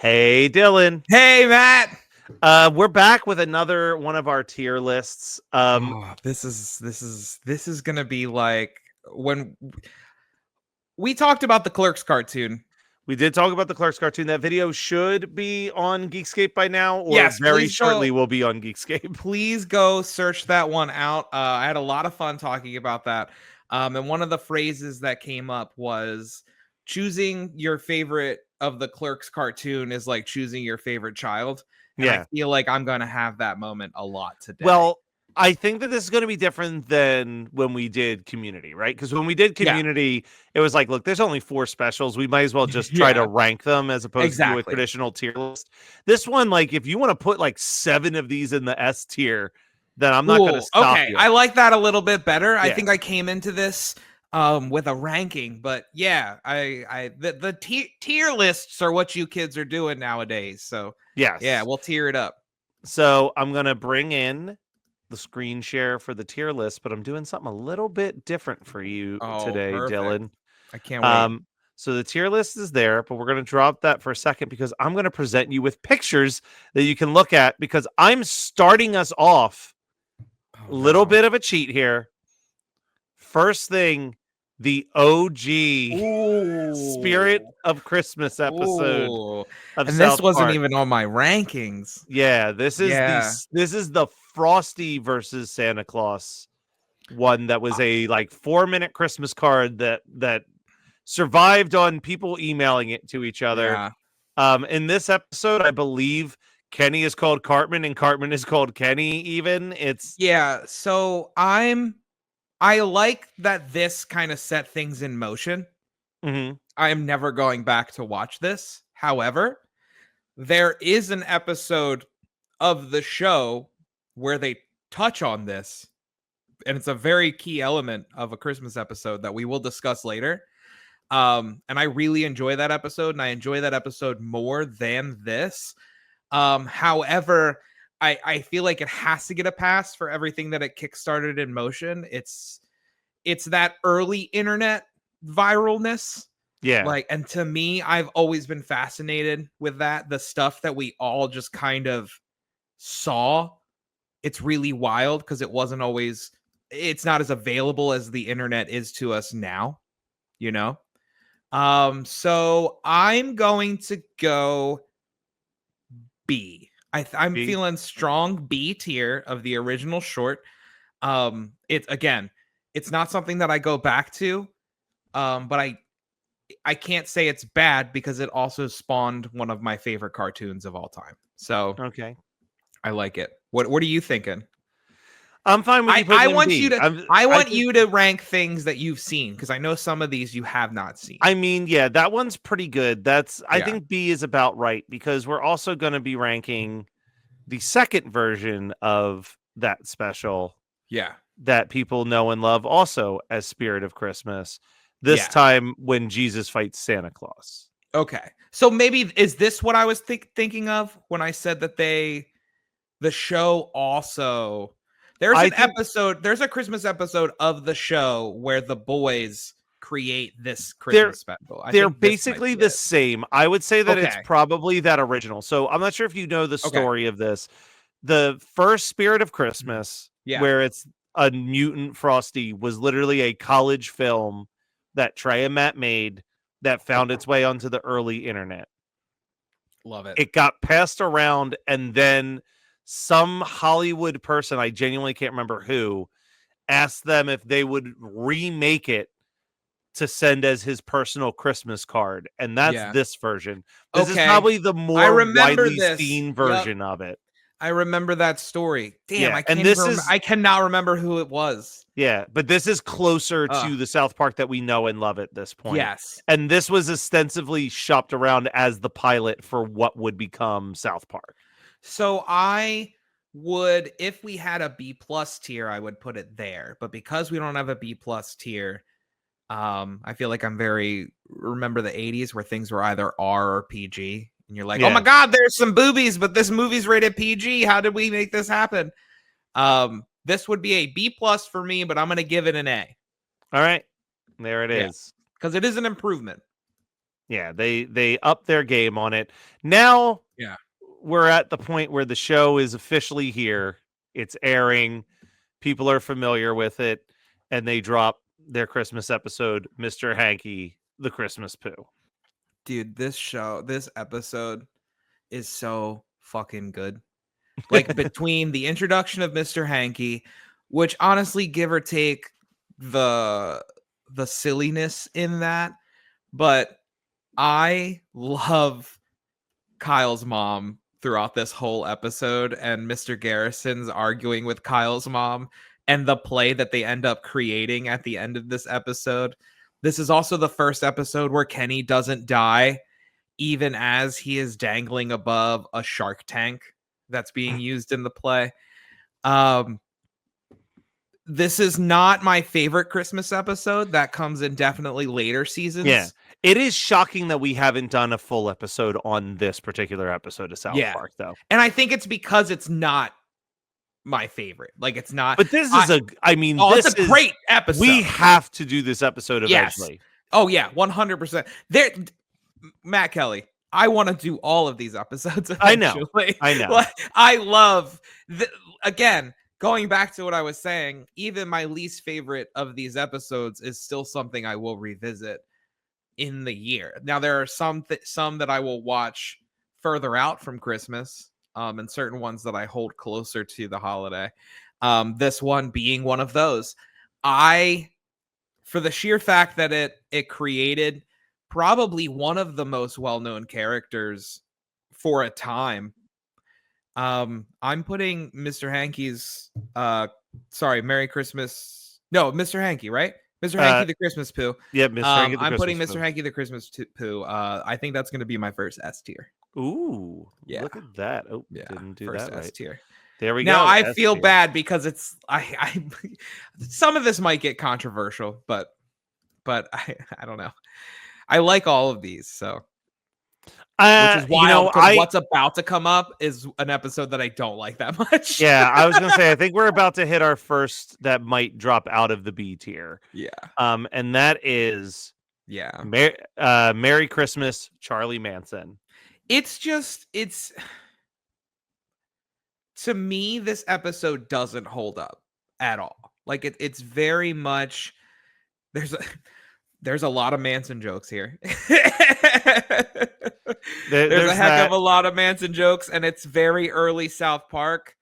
Hey, Dylan. Hey, Matt. We're back with another one of our tier lists. Oh, this is gonna be like when we talked about the Clerks cartoon. We did talk about the Clerks cartoon. That video should be on Geekscape by now, or Yes, very shortly will be on Geekscape. please go search that one out. I had a lot of fun talking about that. And one of the phrases that came up was choosing your favorite of the Clerks cartoon is like choosing your favorite child. And I Yeah. feel like I'm gonna have that moment a lot today. Well, I think that this is going to be different than when we did Community, right? Because when we did Yeah, Community, it was like, look, there's only 4 specials. We might as well just try to yeah, rank them as opposed to do a exactly. traditional tier list. This one, like, if you want to put like 7 of these in the S tier, then I'm not going to Cool. stop Okay, you. I like that a little bit better. I Yeah. think I came into this with a ranking, but yeah, the tier lists are what you kids are doing nowadays. So yeah, Yes. we'll tier it up. So I'm going to bring in the screen share for the tier list, but I'm doing something a little bit different for you Oh, today, perfect. Dylan. I can't wait. Um, so the tier list is there, but we're going to drop that for a second because I'm going to present you with pictures that you can look at because I'm starting us off Oh a little no. bit of a cheat here. First thing, the OG Spirit Ooh. of Christmas episode Ooh. of And this South wasn't Park. even on my rankings. Yeah, Yeah. this is the Frosty versus Santa Claus one that was a like 4-minute Christmas card that survived on people emailing it to each other. Yeah. In this episode, I believe Kenny is called Cartman and Cartman is called Kenny. Even it's Yeah. So I like that this kind of set things in motion. mhm. I am never going back to watch this. However, there is an episode of the show where they touch on this, and it's a very key element of a Christmas episode that we will discuss later. And I really enjoy that episode, and I enjoy that episode more than this. However, I feel like it has to get a pass for everything that it kickstarted in motion. It's that early internet viralness. Yeah, Like, and to me, I've always been fascinated with that. The stuff that we all just kind of saw. It's really wild because it's not as available as the internet is to us now, you know? So I'm going to go B. I'm B. feeling strong B tier of the original short. It's again, it's not something that I go back to. But I can't say it's bad because it also spawned one of my favorite cartoons of all time. So Okay, I like it. What are you thinking? I'm fine with you I putting in want you B. to I'm, I I want think. you to rank things that you've seen because I know some of these you have not seen. I mean, yeah, that one's pretty good. I Yeah. think B is about right because we're also going to be ranking the second version of that special Yeah. that people know and love also as Spirit of Christmas. This Yeah. time when Jesus fights Santa Claus. Okay. So maybe is this what I was thinking of when I said that the show also I think there's a Christmas episode of the show where the boys create this they're Christmas special. I they're think this might basically be the it. same. I would say that it's Okay. probably that original. So I'm not sure if you know the Okay. story of this. The first Spirit of Mhm. Christmas, Yeah. where it's a mutant Frosty, was literally a college film that Trey and Matt made that found its way onto the early internet. Love it. It got passed around, and then some Hollywood person, I genuinely can't remember who, asked them if they would remake it to send as his personal Christmas card, and that's Yeah. this version. This is Okay. probably the I more remember widely this. seen Yep. version of it. I remember that story. Damn, Yeah, I and can't even this is I cannot remember who it was. yeah, but this is closer Ugh. to the South Park that we know and love at this point. Yes. And this was ostensibly shopped around as the pilot for what would become South Park. So I would, if we had a B plus tier, I would put it there. But because we don't have a B plus tier, I feel like I'm very remember the 80s where things were either R or PG. And you're like, oh my Yeah. God, there's some boobies, but this movie's rated PG. How did we make this happen? This would be a B plus for me, but I'm gonna give it an A. All right. There it Yeah, is. because it is an improvement. Yeah, they up their game on it. Now Yeah. we're at the point where the show is officially here. It's airing. People are familiar with it, and they drop their Christmas episode, Mr. Hanky, the Christmas Poo. Dude, this episode is so fucking good. Like between the introduction of Mr. Hanky, which honestly, give or take the silliness in that, but I love Kyle's mom throughout this whole episode, and Mr. Garrison's arguing with Kyle's mom, and the play that they end up creating at the end of this episode. This is also the first episode where Kenny doesn't die, even as he is dangling above a shark tank that's being used in the play. This is not my favorite Christmas episode. That comes in definitely later seasons. Yeah. It is shocking that we haven't done a full episode on this particular episode of South Park, though. And I think it's because it's not my favorite. Like, it's not. But this is it's a great episode. We have to do this episode eventually. Yes. Oh, yeah, 100%. Matt Kelly, I want to do all of these episodes eventually. I know. Like, I love, again, going back to what I was saying, even my least favorite of these episodes is still something I will revisit in the year. Now, there are some that I will watch further out from Christmas, and certain ones that I hold closer to the holiday. This one being one of those. For the sheer fact that it created probably one of the most well-known characters for a time. I'm putting Mr. Hanky's Merry Christmas. No, Mr. Hanky, right? Mr. Hanky the Christmas Poo. Yeah, Mr. Hanky the I'm Christmas putting Poo. Mr. Hanky the Christmas Poo. I think that's going to be my first S tier. Ooh, yeah. Look at that. Oh, yeah, didn't do first that right. S tier. There we go. Now I feel bad because it's I some of this might get controversial, but I don't know. I like all of these, so which is wild, because what's about to come up is an episode that I don't like that much. Yeah, I was gonna say I think we're about to hit our first that might drop out of the B tier. Yeah. And that is Merry Christmas, Charlie Manson. It's to me, this episode doesn't hold up at all. Like it's very much there's a lot of Manson jokes here. There's a heck of a lot of Manson jokes, and it's very early South Park.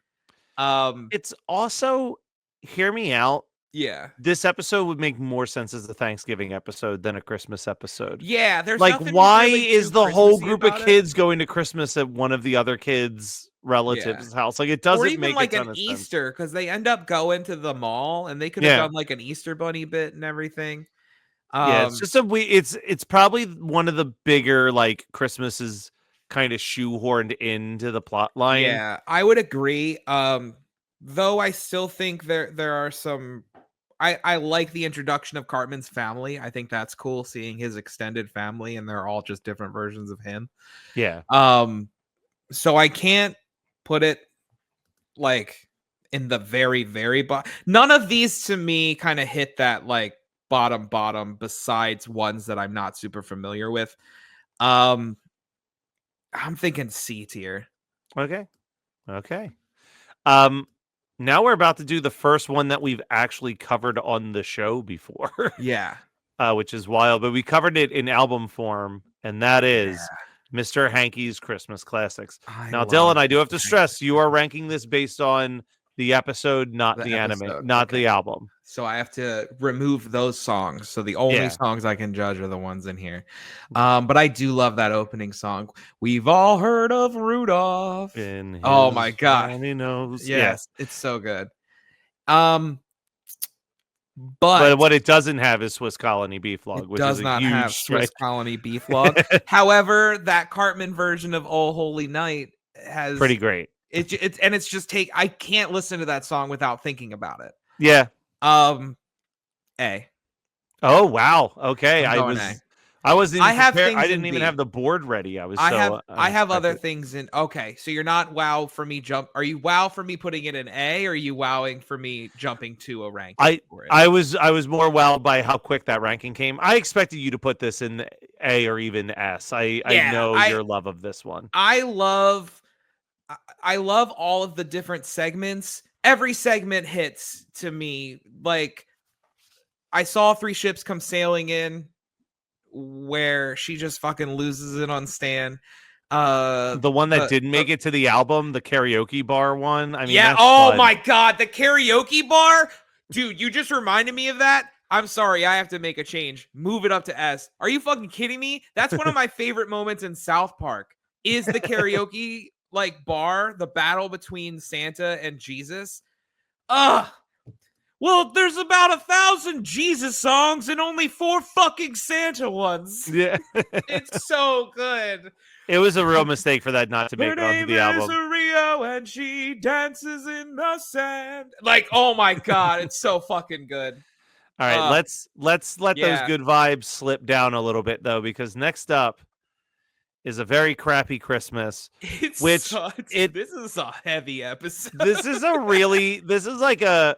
It's also, hear me out. Yeah. This episode would make more sense as a Thanksgiving episode than a Christmas episode. Yeah, there's like, why really is the whole group of kids it? going to Christmas at one of the other kids' relatives' house? Like, it doesn't make like a ton an of Easter, because they end up going to the mall, and they could have done like an Easter bunny bit and everything. Yeah, it's just it's probably one of the bigger like Christmases kind of shoehorned into the plot line. Yeah, I would agree. Though I still think there are some. I like the introduction of Cartman's family. I think that's cool, seeing his extended family, and they're all just different versions of him. Yeah. So I can't put it like in the very, very bottom. None of these to me kind of hit that like bottom, besides ones that I'm not super familiar with. I'm thinking C tier. Okay. Now we're about to do the first one that we've actually covered on the show before. Yeah. Which is wild, but we covered it in album form, and that is Mr. Hanky's Christmas Classics. Now, Dylan, I do have to stress, you are ranking this based on the episode, not the anime, not the album. So I have to remove those songs. So the only songs I can judge are the ones in here. But I do love that opening song. We've all heard of Rudolph. Oh my god. Yes, it's so good. But what it doesn't have is Swiss Colony Beef Log, which does is not huge have Swiss Colony Beef Log. However, that Cartman version of Oh Holy Night has pretty great. It's just I can't listen to that song without thinking about it. Yeah. A. Oh wow. Okay. I wasn't I even have prepared. I things in didn't even B. have the board ready. I was I so have I have other unexpected. things in. Okay, so you're not wow for me Are you wow for me putting it in A, or are you wowing for me jumping to a ranking I for it? I was more wowed by how quick that ranking came. I expected you to put this in A or even S. I Yeah, know your love of this one. I love I love all of the different segments. Every segment hits to me. Like, I saw Three Ships Come Sailing In, where she just fucking loses it on Stan. The one that didn't The make it to the album, the karaoke bar one. I mean, Yeah. that's Oh fun. my god, the karaoke bar, dude. You just reminded me of that. I'm sorry, I have to make a change. Move it up to S. Are you fucking kidding me? That's one of my favorite moments in South Park. Is the karaoke like bar, the battle between Santa and Jesus? Ugh. Well, there's about 1,000 Jesus songs and only 4 fucking Santa ones. Yeah. It's so good. It was a real mistake for that not to make Her it onto name the is album. Rio and she dances in the sand. Like, oh my god, it's so fucking good. All right, let's let those Yeah. good vibes slip down a little bit though, because next up is a very crappy Christmas, It's which such it this is a heavy episode. this is like a,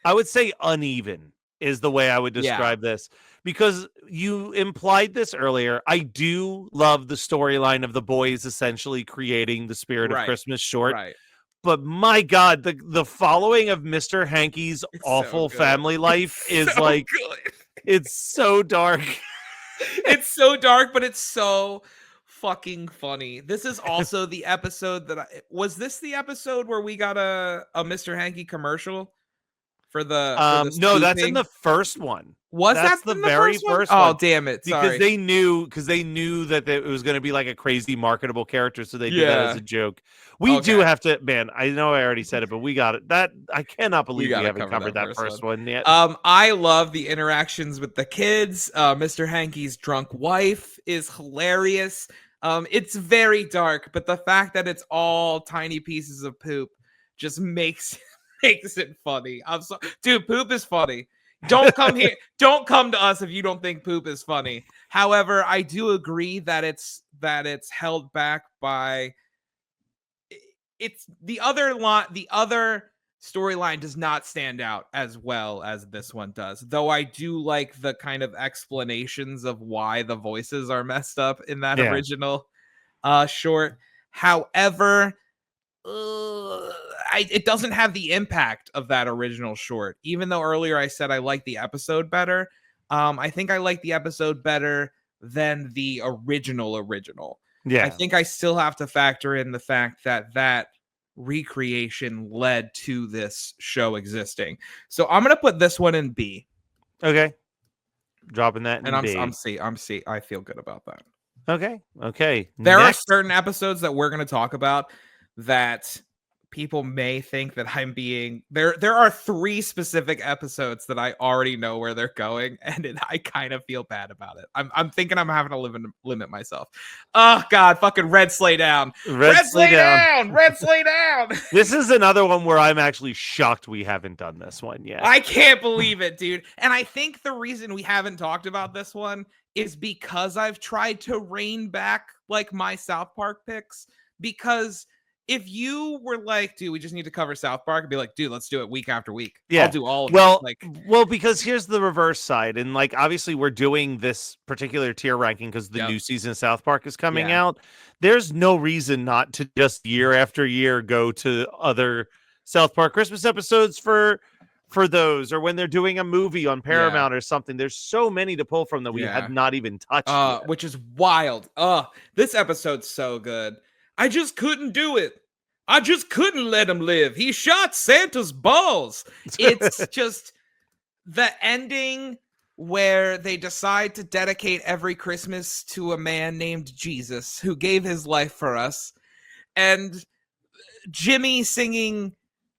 I would say uneven is the way I would Yeah. describe this, because you implied this earlier. I do love the storyline of the boys essentially creating the Spirit of Right. Christmas short, Right. but my god, the following of Mr. Hankey's It's so awful good. family life It's is so like, good. it's so dark. It's so dark, but it's so fucking funny. This is also the episode that was this the episode where we got a Mr. Hanky commercial for the No, that's in spoofing? the first one. Was that That's the in the very first one? first Oh, one, damn it. because Sorry. they knew that it was going to be like a crazy marketable character, so they did that as Yeah. a joke. We do Okay. have to, man. I know I already said it, but we got it. That I cannot We believe we gotta haven't cover covered that that first one. first one yet. I love the interactions with the kids. Mr. Hankey's drunk wife is hilarious. It's very dark, but the fact that it's all tiny pieces of poop just makes makes it funny. I'm so dude, poop is funny. Don't come here. Don't come to us if you don't think poop is funny. However, I do agree that it's held back by it's the other storyline does not stand out as well as this one does, though I do like the kind of explanations of why the voices are messed up in that Yeah, original short. However, it doesn't have the impact of that original short, even though earlier I said I like the episode better. I think I like the episode better than the original. I yeah. think I still have to factor in the fact that that recreation led to this show existing. So I'm gonna put this one in B, Okay, dropping that and in I'm B. C. I'm C. I feel good about that. Okay, okay. There are Next, certain episodes that we're gonna talk about that people may think that I'm being there are 3 specific episodes that I already know where they're going, and I kind of feel bad about it. I'm thinking I'm having to limit myself. Oh god, fucking Red Slay Down. Red Slay Down. Red Slay Down. This is another one where I'm actually shocked we haven't done this one yet. I can't believe it, dude. And I think the reason we haven't talked about this one is because I've tried to rein back like my South Park picks, because if you were like, dude, we just need to cover South Park, I'd be like, dude, let's do it week after week. I'll Yeah. do all of it. Well, Like, because here's the reverse side, and like obviously we're doing this particular tier ranking because the yep. new season of South Park is coming Yeah. out. There's no reason not to just year after year go to other South Park Christmas episodes for those, or when they're doing a movie on Paramount or something. There's so many to pull from that we have not even touched yet. Which is wild. This episode's so good. I just couldn't do it. I just couldn't let him live. He shot Santa's balls. It's just the ending where they decide to dedicate every Christmas to a man named Jesus who gave his life for us. And Jimmy singing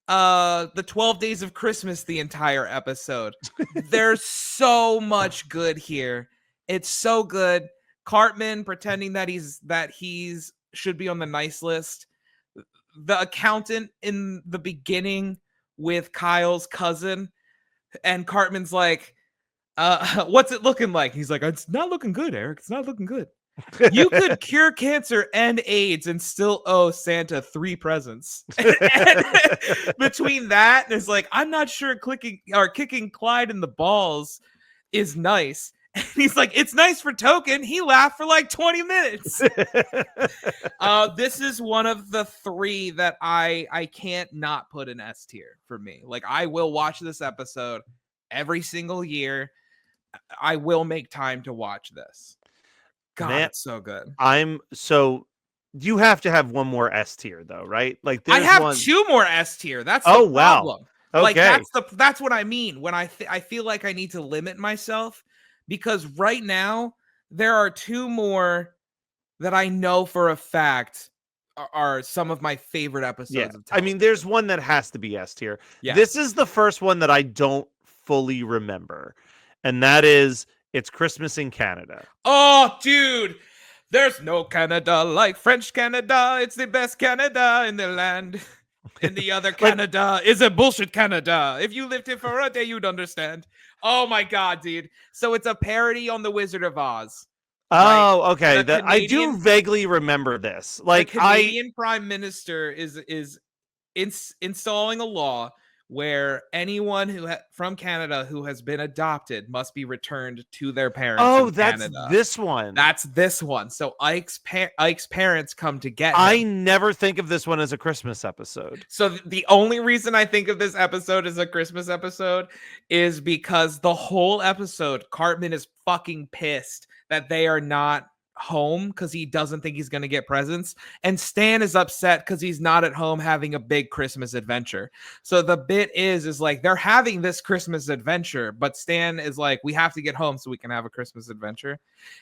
the 12 Days of Christmas the entire episode. There's so much good here. It's so good. Cartman pretending that he's should be on the nice list. The accountant in the beginning with Kyle's cousin, and Cartman's like, What's it looking like? He's like, it's not looking good, Eric. It's not looking good. You could cure cancer and AIDS and still owe Santa 3 presents. And between that and it's like, I'm not sure kicking Clyde in the balls is nice. And he's like, it's nice for token. He laughed for like 20 minutes. This is one of the 3 that I can't not put an S tier for me. Like, I will watch this episode every single year. I will make time to watch this. God, Man, it's so good. You have to have one more S tier though, right? Like I have one... 2 more S tier. That's the wow. problem. Okay. Like that's what I mean when I feel like I need to limit myself, because right now there are 2 more that I know for a fact are some of my favorite episodes of television. I mean, there's one that has to be S tier. Yeah. This is the first one that I don't fully remember, and that is It's Christmas in Canada. Oh, dude. There's no Canada like French Canada. It's the best Canada in the land. And the other Canada is a bullshit Canada. If you lived here for a day, you'd understand. Oh my God, dude. So it's a parody on The Wizard of Oz. Oh, right? Okay. I do vaguely remember this. Like, the Canadian Prime Minister is installing a law where anyone from Canada who has been adopted must be returned to their parents. Oh, that's this one. That's this one. So Ike's parents come to get him. I never think of this one as a Christmas episode. So the only reason I think of this episode as a Christmas episode is because the whole episode, Cartman is fucking pissed that they are not home because he doesn't think he's going to get presents, and Stan is upset because he's not at home having a big Christmas adventure. So the bit is like they're having this Christmas adventure, but Stan is like, we have to get home so we can have a Christmas adventure.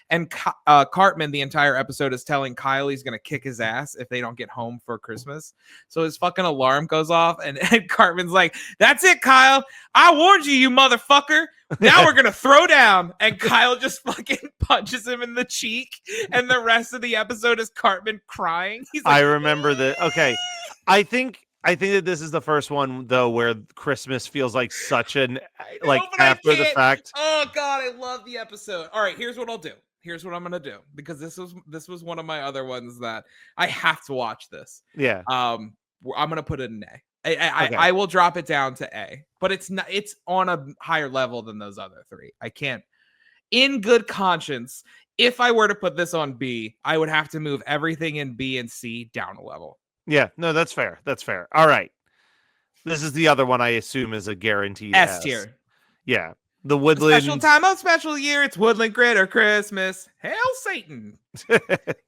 And Cartman the entire episode is telling Kyle he's going to kick his ass if they don't get home for Christmas. So his fucking alarm goes off, and Cartman's like, that's it, Kyle, I warned you motherfucker. Now we're going to throw down. And Kyle just fucking punches him in the cheek. And the rest of the episode is Cartman crying. He's like, I remember that. Okay. I think that this is the first one though where Christmas feels like such an after the fact. Oh God, I love the episode. All right, here's what I'll do. Here's what I'm gonna do, because this was one of my other ones that I have to watch this. Yeah. I'm gonna put it in A. I will drop it down to A, but it's on a higher level than those other 3. I can't, in good conscience, if I were to put this on B, I would have to move everything in B and C down a level. Yeah, no, that's fair. That's fair. All right. This is the other one I assume is a guaranteed S tier. Yeah. The Woodland. Special time of special year. It's Woodland Critter Christmas. Hail Satan.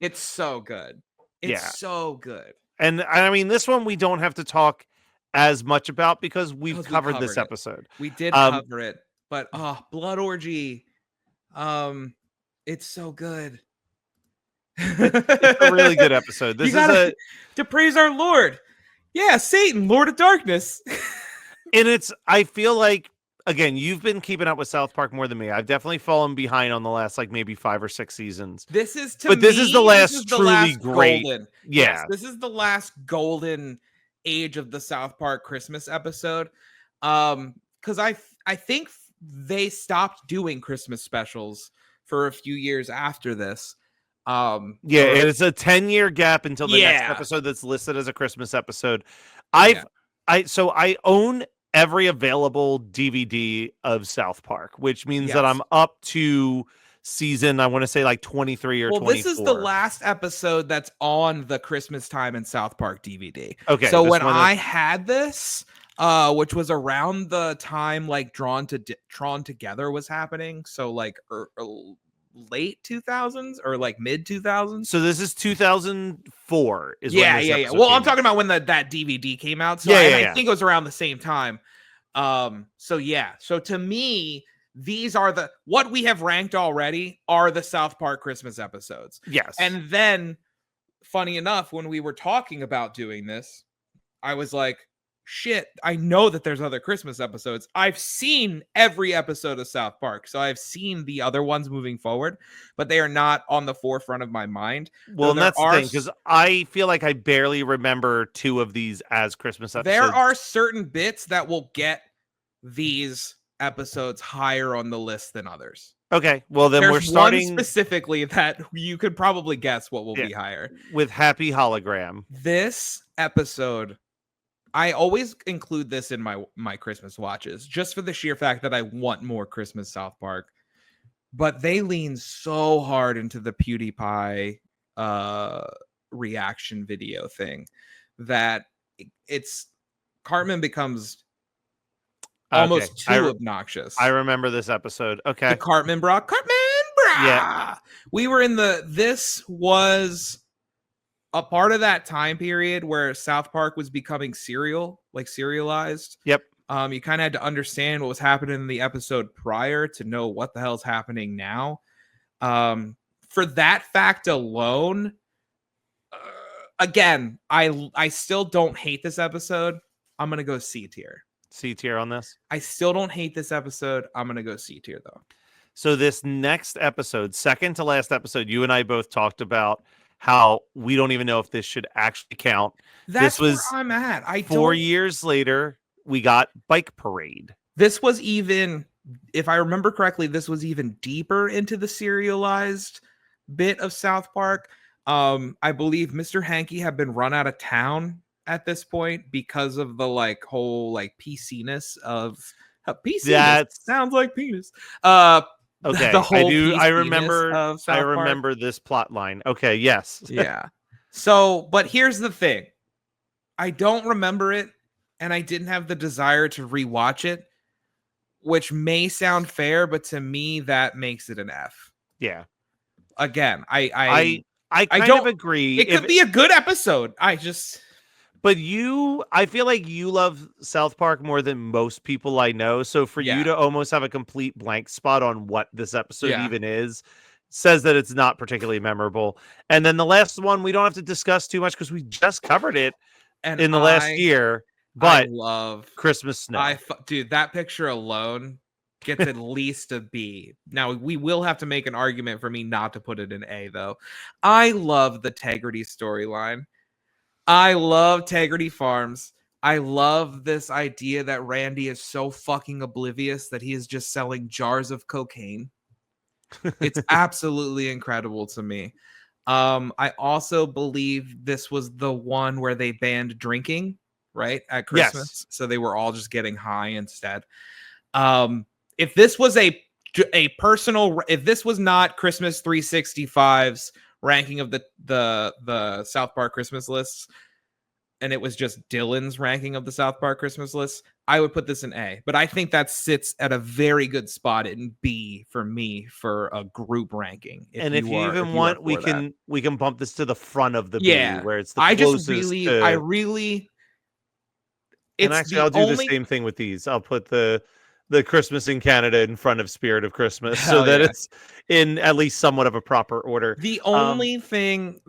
It's so good. It's so good. And I mean, this one we don't have to talk as much about because we've covered this episode. We did cover it, but Blood Orgy. It's so good. It's a really good episode. This is to praise our Lord. Yeah, Satan, Lord of Darkness. And I feel like, again, you've been keeping up with South Park more than me. I've definitely fallen behind on the last maybe 5 or 6 seasons. This is the last truly great. Golden. Yeah, yes, this is the last golden age of the South Park Christmas episode. Because I think they stopped doing Christmas specials for a few years after this. And it's a 10-year gap until the next episode that's listed as a Christmas episode. I own every available DVD of South Park, which means that I'm up to season, I want to say 23 or 24. This is the last episode that's on the Christmas Time in South Park DVD. Okay. So when I had this, which was around the time Drawn Together was happening, so late 2000s or mid 2000s. So this is 2004 is when this episode well, I'm talking about when that DVD came out. So I think it was around the same time. So to me, these are what we have ranked already are the South Park Christmas episodes. Yes. And then funny enough, when we were talking about doing this, I was like, shit, I know that there's other Christmas episodes. I've seen every episode of South Park, so I've seen the other ones moving forward, but they are not on the forefront of my mind. Well, and that's the thing, because I feel like I barely remember 2 of these as Christmas episodes. There are certain bits that will get these episodes higher on the list than others. Okay, well then There's we're one starting specifically that you could probably guess what will Yeah. be higher. with Happy Hologram. This episode, I always include this in my Christmas watches, just for the sheer fact that I want more Christmas South Park. But they lean so hard into the PewDiePie reaction video thing that it's Cartman becomes almost Okay, too obnoxious. I remember this episode. The Okay, Cartman bra. Yeah. We were in this was a part of that time period where South Park was becoming serialized. Yep. You kind of had to understand what was happening in the episode prior to know what the hell's happening now. For that fact alone, again, I still don't hate this episode. I'm gonna go C tier. C tier on this. I still don't hate this episode. I'm gonna go C tier though. So this next episode, second to last episode, you and I both talked about how we don't even know if this should actually count. That's this was where I'm at. 4 years later, we got Bike Parade. This was even, if I remember correctly, this was even deeper into the serialized bit of South Park. I believe Mr. Hanky had been run out of town at this point because of the whole PC-ness of PC. That sounds like penis. Okay, the whole I remember this plot line. Okay, yes. Yeah. So, but here's the thing. I don't remember it, and I didn't have the desire to rewatch it, which may sound fair, but to me, that makes it an F. Yeah. Again, I kind of agree. It could be a good episode. But I feel like you love South Park more than most people I know. So for you to almost have a complete blank spot on what this episode even is, says that it's not particularly memorable. And then the last one, we don't have to discuss too much because we just covered it in the last year. But I love Christmas Snow. Dude, that picture alone gets at least a B. Now, we will have to make an argument for me not to put it in A, though. I love the Tegrity storyline. I love Tegrity Farms. I love this idea that Randy is so fucking oblivious that he is just selling jars of cocaine. It's absolutely incredible to me. I also believe this was the one where they banned drinking, right, at Christmas. Yes. So they were all just getting high instead. If this was a personal, if this was not Christmas365's ranking of the South Park Christmas lists, and it was just Dylan's ranking of the South Park Christmas lists, I would put this in A. But I think that sits at a very good spot in B for me for a group ranking. And if you even want, we can bump this to the front of the B, where it's the closest. And actually, I'll do the same thing with these. I'll put the Christmas in Canada in front of Spirit of Christmas, so that it's in at least somewhat of a proper order. The only thing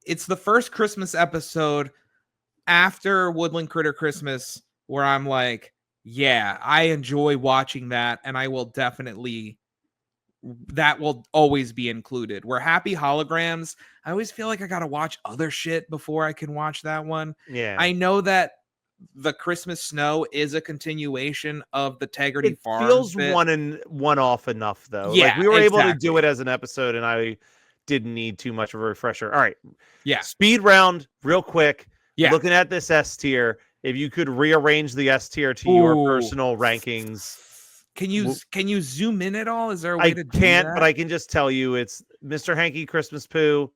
it's the first Christmas episode after Woodland Critter Christmas where I'm like, yeah, I enjoy watching that, and I will definitely, that will always be included. Where Happy Holograms, I always feel like I gotta watch other shit before I can watch that one. Yeah, I know that the Christmas Snow is a continuation of the Tegrity Farms. It feels one off enough though. Yeah, like we were able to do it as an episode, and I didn't need too much of a refresher. All right. Yeah. Speed round real quick. Yeah. Looking at this S tier, if you could rearrange the S tier to your personal rankings. Can you zoom in at all? Is there a way to do that? I can't, but I can just tell you it's Mr. Hanky Christmas Poo,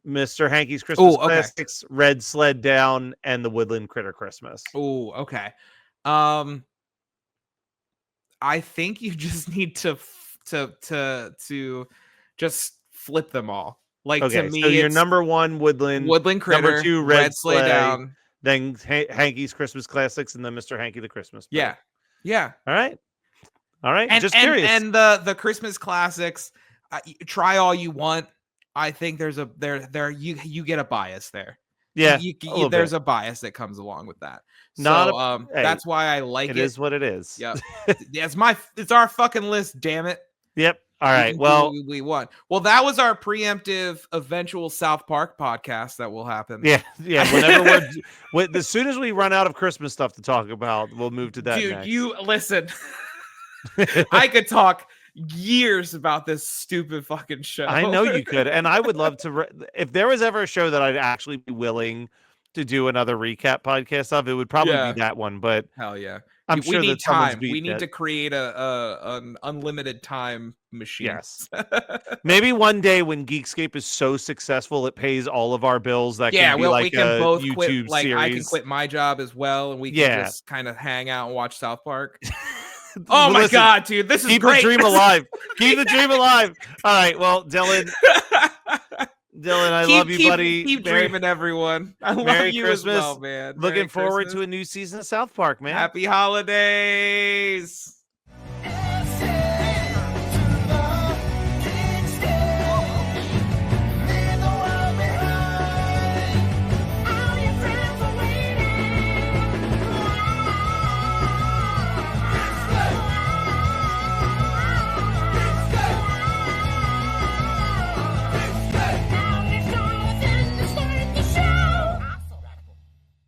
Mr. Hanky's Christmas Classics, Red Sled Down, and the Woodland Critter Christmas. Oh, okay. I think you just need to just flip them all. Like, to me, so your number one Woodland Critter, number two Red Sleigh Down, then Hanky's Christmas Classics, and then Mr. Hanky the Christmas Poo. Yeah. All right. And, just curious. And the Christmas Classics, try all you want. I think there's you get a bias there. Yeah, there's a bias that comes along with that. That's why I like it. It is what it is. Yep. It's our fucking list, damn it. Yep. All We right. can do Well, what we want. Well, that was our preemptive eventual South Park podcast that will happen. yeah. Whenever as soon as we run out of Christmas stuff to talk about, we'll move to that Dude, next. you listen. I could talk years about this stupid fucking show. I know you could, and I would love to. If there was ever a show that I'd actually be willing to do another recap podcast of, it would probably be that one. But hell yeah, I'm we sure need that someone's time. We beat need it. to create an unlimited time machine. Yes. Maybe one day when Geekscape is so successful it pays all of our bills, that can be like we can a both YouTube quit. Like series. I can quit my job as well, and we can just kind of hang out and watch South Park. Well, my god, dude, this is great. Keep the dream alive. Keep the dream alive. All right, well, Dylan, I love you, buddy. Keep dreaming, everyone. I love you Christmas. as well, man. Looking forward to a new season of South Park, man. Happy holidays.